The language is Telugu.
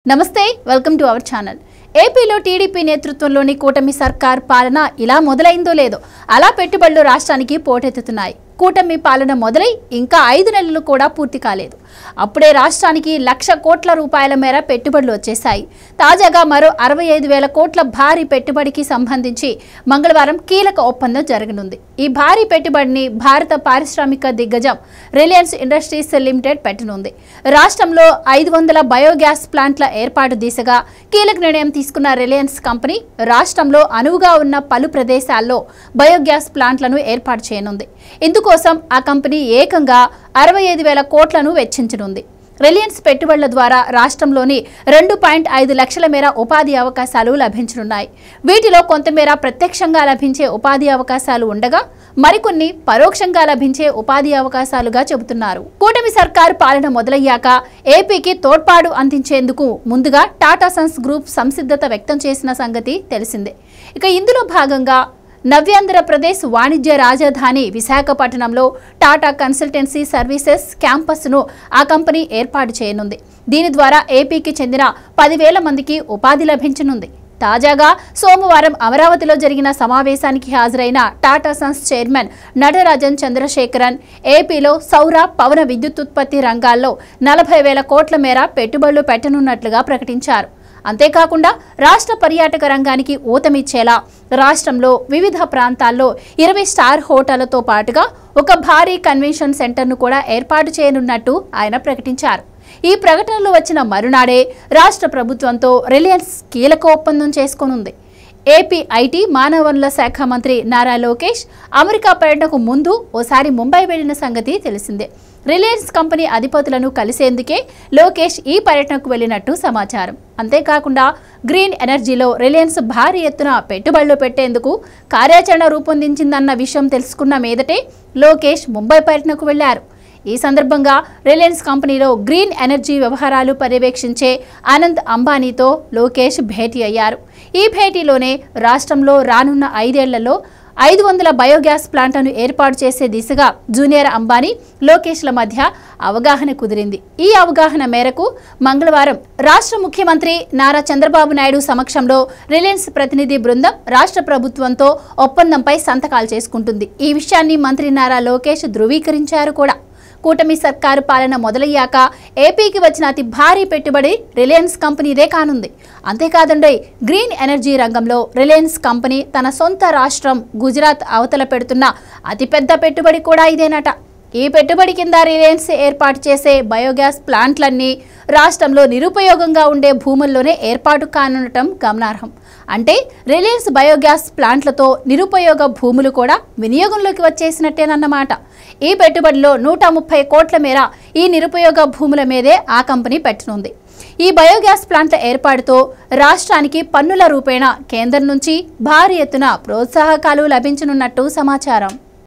నమస్తే వెల్కమ్ టు అవర్ ఛానల్। ఏపీలో టీడీపీ నేతృత్వంలోని కూటమి సర్కార్ పాలన ఇలా మొదలైందో లేదో అలా పెట్టుబడులు రాష్ట్రానికి పోటెత్తుతున్నాయి। కూటమి పాలన మొదలై ఇంకా 5 నెలలు కూడా పూర్తి కాలేదు। అప్పుడే రాష్ట్రానికి 1,00,000 కోట్ల రూపాయల మేర పెట్టుబడులు వచ్చేశాయి। తాజాగా మరో 65,000 కోట్ల భారీ పెట్టుబడికి సంబంధించి మంగళవారం కీలక ఒప్పందం జరగనుంది। ఈ భారీ పెట్టుబడిని భారత పారిశ్రామిక దిగ్గజం రిలయన్స్ ఇండస్ట్రీస్ లిమిటెడ్ పెట్టనుంది। రాష్ట్రంలో 500 బయోగ్యాస్ ప్లాంట్ల ఏర్పాటు దిశగా కీలక నిర్ణయం తీసుకున్న రిలయన్స్ కంపెనీ రాష్ట్రంలో అనువుగా ఉన్న పలు ప్రదేశాల్లో బయోగ్యాస్ ప్లాంట్లను ఏర్పాటు చేయనుంది। ఇందుకోసం ఆ కంపెనీ ఏకంగా 65,000 కోట్లను వెచ్చించనుంది। రిలయన్స్ పెట్టుబడుల ద్వారా రాష్ట్రంలోని 2.5 లక్షల మేర ఉపాధి అవకాశాలు లభించనున్నాయి। వీటిలో కొంతమేర ప్రత్యక్షంగా లభించే ఉపాధి అవకాశాలు ఉండగా మరికొన్ని పరోక్షంగా లభించే ఉపాధి అవకాశాలుగా చెబుతున్నారు। కూటమి సర్కార్ పాలన మొదలయ్యాక ఏపీకి తోడ్పాటు అందించేందుకు ముందుగా టాటా సన్స్ గ్రూప్ సంసిద్ధత వ్యక్తం చేసిన సంగతి తెలిసిందే। ఇక ఇందులో భాగంగా నవ్యాంధ్రప్రదేశ్ వాణిజ్య రాజధాని విశాఖపట్నంలో టాటా కన్సల్టెన్సీ సర్వీసెస్ క్యాంపస్ను ఆ కంపెనీ ఏర్పాటు చేయనుంది। దీని ద్వారా ఏపీకి చెందిన 10,000 మందికి ఉపాధి లభించనుంది। తాజాగా సోమవారం అమరావతిలో జరిగిన సమావేశానికి హాజరైన టాటా సన్స్ చైర్మన్ నటరాజన్ చంద్రశేఖరన్ ఏపీలో సౌర పవన విద్యుతుత్పత్తి రంగాల్లో 40,000 కోట్ల మేర పెట్టుబడులు పెట్టనున్నట్లుగా ప్రకటించారు। అంతేకాకుండా రాష్ట్ర పర్యాటక రంగానికి ఊతమిచ్చేలా రాష్ట్రంలో వివిధ ప్రాంతాల్లో 20 స్టార్ హోటళ్లతో పాటుగా ఒక భారీ కన్వెన్షన్ సెంటర్ను కూడా ఏర్పాటు చేయనున్నట్టు ఆయన ప్రకటించారు। ఈ ప్రకటనలో వచ్చిన మరునాడే రాష్ట్ర ప్రభుత్వంతో రిలయన్స్ కీలక ఒప్పందం చేసుకోనుంది। ఏపీ ఐటీ మానవ వనరుల శాఖ మంత్రి నారా లోకేష్ అమెరికా పర్యటనకు ముందు ఓసారి ముంబై వెళ్లిన సంగతి తెలిసిందే। రిలయన్స్ కంపెనీ అధిపతులను కలిసేందుకే లోకేష్ ఈ పర్యటనకు వెళ్లినట్టు సమాచారం। అంతేకాకుండా గ్రీన్ ఎనర్జీలో రిలయన్స్ భారీ ఎత్తున పెట్టుబడులు పెట్టేందుకు కార్యాచరణ రూపొందించిందన్న విషయం తెలుసుకున్న మీదటే లోకేష్ ముంబై పర్యటనకు వెళ్లారు। ఈ సందర్భంగా రిలయన్స్ కంపెనీలో గ్రీన్ ఎనర్జీ వ్యవహారాలు పర్యవేక్షించే ఆనంద్ అంబానీతో లోకేష్ భేటీ అయ్యారు। ఈ భేటీలోనే రాష్ట్రంలో రానున్న 5 ఏళ్లలో 500 బయోగ్యాస్ ప్లాంట్లను ఏర్పాటు చేసే దిశగా జూనియర్ అంబానీ లోకేష్ల మధ్య అవగాహన కుదిరింది। ఈ అవగాహన మేరకు మంగళవారం రాష్ట్ర ముఖ్యమంత్రి నారా చంద్రబాబు నాయుడు సమక్షంలో రిలయన్స్ ప్రతినిధి బృందం రాష్ట్ర ప్రభుత్వంతో ఒప్పందంపై సంతకాలు చేసుకుంటుంది। ఈ విషయాన్ని మంత్రి నారా లోకేష్ ధృవీకరించారు కూడా। కూటమి సర్కారు పాలన మొదలయ్యాక ఏపీకి వచ్చిన అతి భారీ పెట్టుబడి రిలయన్స్ కంపెనీదే కానుంది। అంతేకాదండి గ్రీన్ ఎనర్జీ రంగంలో రిలయన్స్ కంపెనీ తన సొంత రాష్ట్రం గుజరాత్ అవతల పెడుతున్న అతిపెద్ద పెట్టుబడి కూడా ఇదేనట। ఈ పెట్టుబడి కింద రిలయన్స్ ఏర్పాటు చేసే బయోగ్యాస్ ప్లాంట్లన్నీ రాష్ట్రంలో నిరుపయోగంగా ఉండే భూముల్లోనే ఏర్పాటు కానుండటం గమనార్హం। అంటే రిలయన్స్ బయోగ్యాస్ ప్లాంట్లతో నిరుపయోగ భూములు కూడా వినియోగంలోకి వచ్చేసినట్టేనన్నమాట। ఈ పెట్టుబడిలో 130 కోట్ల మేర ఈ నిరుపయోగ భూముల మీదే ఆ కంపెనీ పెట్టనుంది। ఈ బయోగ్యాస్ ప్లాంట్ల ఏర్పాటుతో రాష్ట్రానికి పన్నుల రూపేణా కేంద్రం నుంచి భారీ ఎత్తున ప్రోత్సాహకాలు లభించనున్నట్టు సమాచారం।